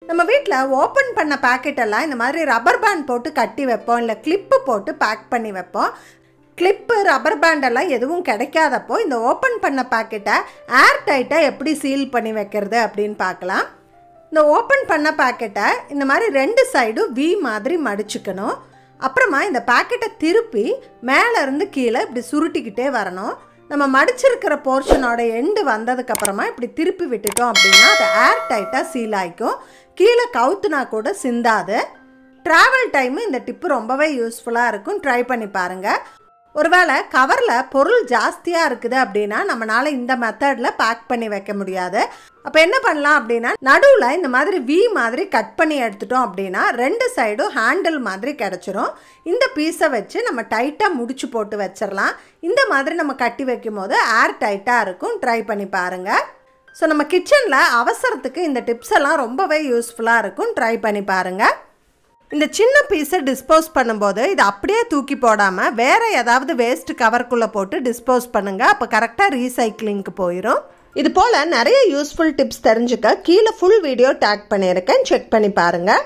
நம்ம வீட்டில் ஓப்பன் பண்ண பேக்கெட் எல்லாம் இந்த மாதிரி ரப்பர் பேண்ட் போட்டு கட்டி வைப்போம், இல்லை கிளிப்பு போட்டு பேக் பண்ணி வைப்போம். கிளிப்பு ரப்பர் பேண்டெல்லாம் எதுவும் கிடைக்காதப்போ இந்த ஓப்பன் பண்ண பேக்கெட்டை ஏர் டைட்டாக எப்படி சீல் பண்ணி வைக்கிறது அப்படின்னு பார்க்கலாம். இந்த ஓப்பன் பண்ண பேக்கெட்டை இந்த மாதிரி 2 சைடும் வி மாதிரி மடிச்சுக்கணும். அப்புறமா இந்த பேக்கெட்டை திருப்பி மேலேருந்து கீழே இப்படி சுருட்டிக்கிட்டே வரணும். நம்ம மடிச்சிருக்கிற போர்ஷனோட எண்டு வந்ததுக்கப்புறமா இப்படி திருப்பி விட்டுட்டோம் அப்படின்னா அது ஏர் டைட்டாக சீல் ஆகிக்கும். கீழே கவுத்துனா கூட சிந்தாது. ட்ராவல் டைமு இந்த டிப்பு ரொம்பவே யூஸ்ஃபுல்லாக இருக்கும். ட்ரை பண்ணி பாருங்கள். ஒருவேளை கவரில் பொருள் ஜாஸ்தியாக இருக்குது அப்படின்னா நம்மளால் இந்த மெத்தடில் பேக் பண்ணி வைக்க முடியாது. அப்போ என்ன பண்ணலாம் அப்படின்னா நடுவில் இந்த மாதிரி வி மாதிரி கட் பண்ணி எடுத்துட்டோம் அப்படின்னா 2 சைடும் ஹேண்டில் மாதிரி கிடச்சிரும். இந்த பீஸை வச்சு நம்ம டைட்டாக முடிச்சு போட்டு வச்சிடலாம். இந்த மாதிரி நம்ம கட்டி வைக்கும் போது ஏர் டைட்டாக இருக்கும். ட்ரை பண்ணி பாருங்கள். ஸோ நம்ம கிச்சனில் அவசரத்துக்கு இந்த டிப்ஸ் எல்லாம் ரொம்பவே யூஸ்ஃபுல்லாக இருக்கும். ட்ரை பண்ணி பாருங்கள். இந்த சின்ன பீஸை டிஸ்போஸ் பண்ணும்போது இதை அப்படியே தூக்கி போடாமல் வேறு ஏதாவது வேஸ்ட் கவருக்குள்ளே போட்டு டிஸ்போஸ் பண்ணுங்கள். அப்போ கரெக்டாக ரீசைக்ளிங்க்கு போயிடும். இது போல் நிறைய யூஸ்ஃபுல் டிப்ஸ் தெரிஞ்சுக்க கீழே ஃபுல் வீடியோ டேக் பண்ணியிருக்கேன். செக் பண்ணி பாருங்கள்.